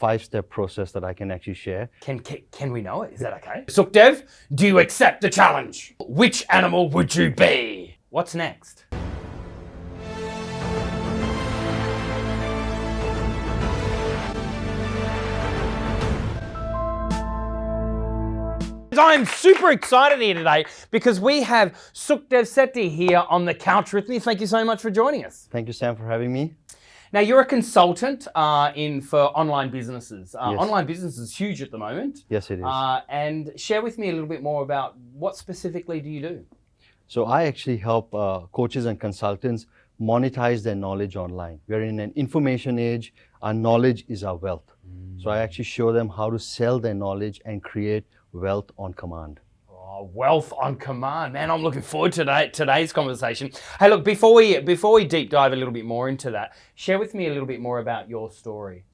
5-step process that I can actually share. Can we know it? Is that okay? Sukhdev, do you accept the challenge? Which animal would you be? What's next? I'm super excited here today because we have Sukhdev Sethi here on the couch with me. Thank you so much for joining us. Thank you, Sam, for having me. Now, you're a consultant for online businesses. Yes. Online business is huge at the moment. Yes, it is. And share with me a little bit more about what specifically do you do? So I actually help coaches and consultants monetize their knowledge online. We're in an information age. Our knowledge is our wealth. So I actually show them how to sell their knowledge and create wealth on command. Oh, wealth on command, man! I'm looking forward to today's conversation. Hey, look, before we deep dive a little bit more into that, share with me a little bit more about your story,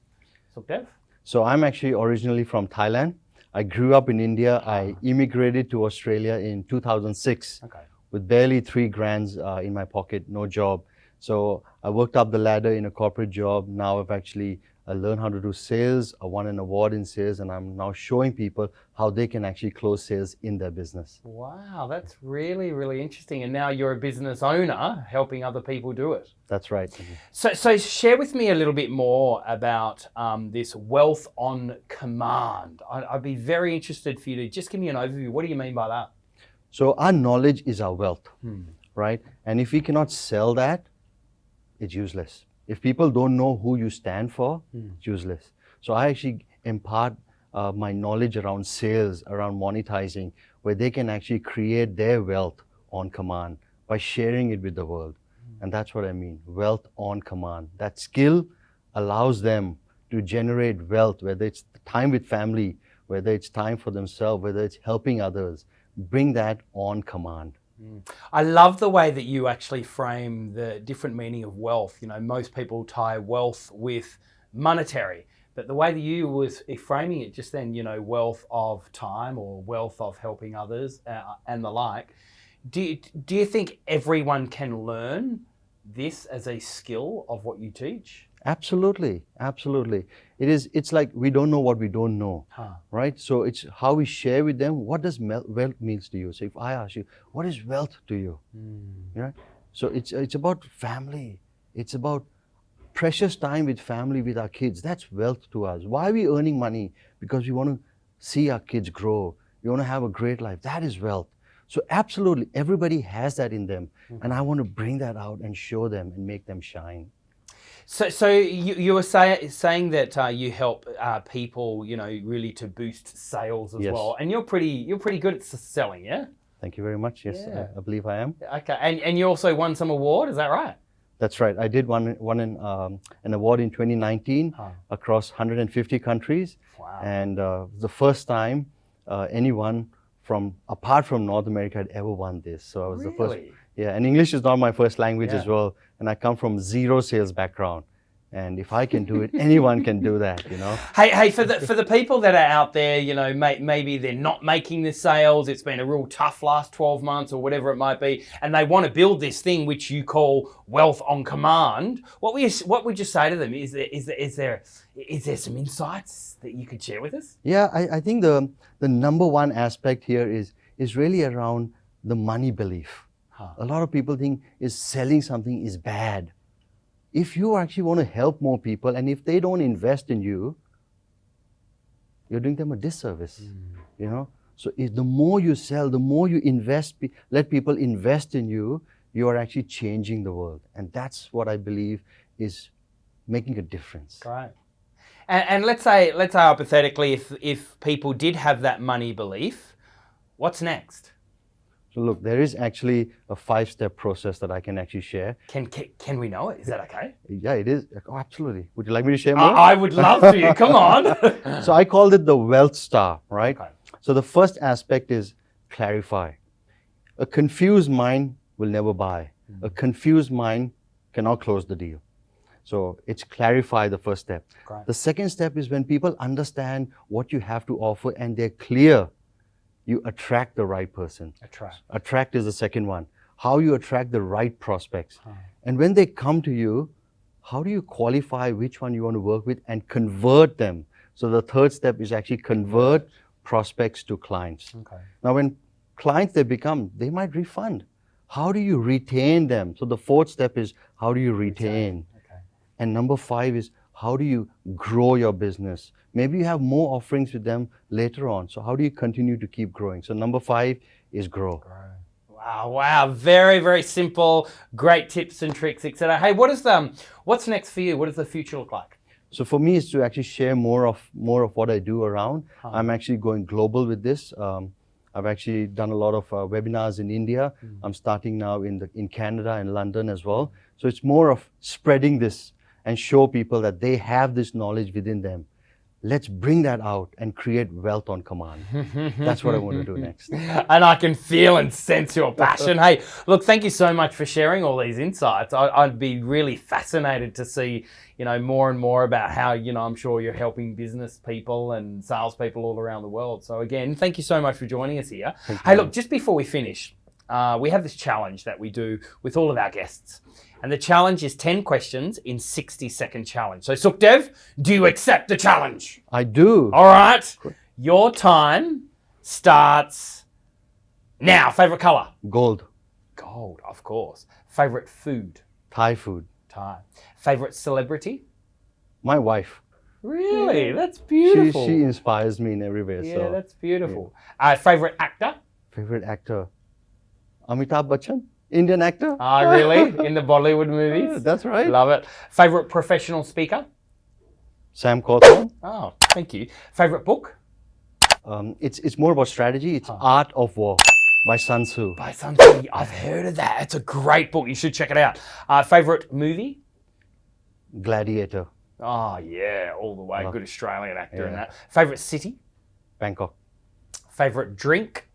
Sukhdev. So I'm actually originally from Thailand. I grew up in India. I immigrated to Australia in 2006 with barely 3 grands in my pocket, no job. So I worked up the ladder in a corporate job. Now I've actually learned how to do sales. I won an award in sales, and I'm now showing people how they can actually close sales in their business. Wow, that's really, really interesting. And now you're a business owner helping other people do it. That's right. So share with me a little bit more about this wealth on command. I'd be very interested for you to just give me an overview. What do you mean by that? So our knowledge is our wealth, right? And if we cannot sell that, it's useless. If people don't know who you stand for, it's useless. So I actually impart my knowledge around sales, around monetizing, where they can actually create their wealth on command by sharing it with the world. And that's what I mean, wealth on command. That skill allows them to generate wealth, whether it's time with family, whether it's time for themselves, whether it's helping others, bring that on command. I love the way that you actually frame the different meaning of wealth. You know, most people tie wealth with monetary, but the way that you was framing it just then, you know, wealth of time or wealth of helping others and the like. Do you think everyone can learn this as a skill of what you teach? Absolutely, absolutely. It's like we don't know what we don't know, right? So it's how we share with them. What does wealth means to you? So if I ask you, what is wealth to you? Right? So it's about family. It's about precious time with family, with our kids. That's wealth to us. Why are we earning money? Because we want to see our kids grow. We want to have a great life. That is wealth. So absolutely, everybody has that in them, and I want to bring that out and show them and make them shine. So you were saying that you help people, you know, really to boost sales as well, and you're pretty good at selling, yeah. Thank you very much. Yes, I believe I am. Okay, and you also won some award, is that right? That's right. I did won an award in 2019 across 150 countries, and the first time anyone apart from North America had ever won this. So I was the first. Yeah, and English is not my first language as well, and I come from zero sales background. And if I can do it, anyone can do that, you know. Hey, for the people that are out there, you know, maybe they're not making the sales. It's been a real tough last 12 months or whatever it might be, and they want to build this thing which you call wealth on command. What would you say to them? Is there some insights that you could share with us? Yeah, I think the number one aspect here is really around the money belief. A lot of people think selling something is bad. If you actually want to help more people, and if they don't invest in you, you're doing them a disservice, you know. So if the more you sell, the more you invest, let people invest in you, you are actually changing the world. And that's what I believe is making a difference. Right. And let's say hypothetically, if people did have that money belief, what's next? So look, there is actually a 5-step process that I can actually share. Can we know it? Is that okay? Yeah, it is. Oh, absolutely. Would you like me to share more? I would love to. Come on. So I called it the Wealth Star, right? Okay. So the first aspect is clarify. A confused mind will never buy. A confused mind cannot close the deal. So it's clarify, the first step. Great. The second step is when people understand what you have to offer and they're clear, you attract the right person. Attract is the second one. How you attract the right prospects. And when they come to you, how do you qualify which one you want to work with and convert them So the third step is actually convert prospects to clients. Okay. Now, when clients they might refund. How do you retain them? So the fourth step is how do you retain? Okay. And number 5 is how do you grow your business? Maybe you have more offerings with them later on. So how do you continue to keep growing? So number 5 is grow. Wow. Very, very simple. Great tips and tricks, etc. Hey, what's next for you? What does the future look like? So for me, is to actually share more of what I do around. I'm actually going global with this. I've actually done a lot of webinars in India. I'm starting now in Canada and London as well. So it's more of spreading this and show people that they have this knowledge within them. Let's bring that out and create wealth on command. That's what I want to do next. And I can feel and sense your passion. Hey, look, thank you so much for sharing all these insights. I'd be really fascinated to see, more and more about how, I'm sure you're helping business people and salespeople all around the world. So again, thank you so much for joining us here. Hey, look, just before we finish, we have this challenge that we do with all of our guests. And the challenge is 10 questions in 60-second challenge. So Sukhdev, do you accept the challenge? I do. All right. Your time starts now. Favorite color? Gold. Gold, of course. Favorite food? Thai food. Thai. Favorite celebrity? My wife. Really? That's beautiful. She inspires me in every way. Yeah, So. that's beautiful. Favorite actor? Favorite actor? Amitabh Bachchan. Indian actor. Really? In the Bollywood movies? That's right. Love it. Favorite professional speaker? Sam Cawthon. Oh, thank you. Favorite book? It's more about strategy. It's Art of War by Sun Tzu. By Sun Tzu. I've heard of that. It's a great book. You should check it out. Favorite movie? Gladiator. Oh, yeah, all the way. Good Australian actor in Yeah. that. Favorite city? Bangkok. Favorite drink?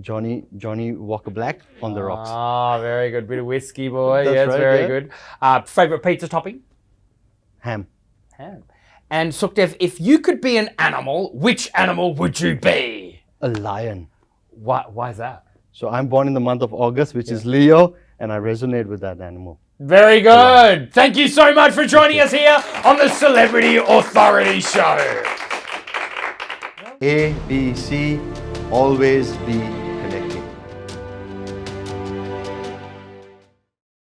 Johnny Walker Black on the rocks. Ah, very good. Bit of whiskey, boy. That's Yes, right, very yeah. good. Favorite pizza topping? Ham. Ham. And Sukhdev, if you could be an animal, which animal would you be? A lion. Why is that? So I'm born in the month of August, which is Leo, and I resonate with that animal. Very good. Thank you so much for joining us here on the Celebrity Authority Show. A, B, C, always be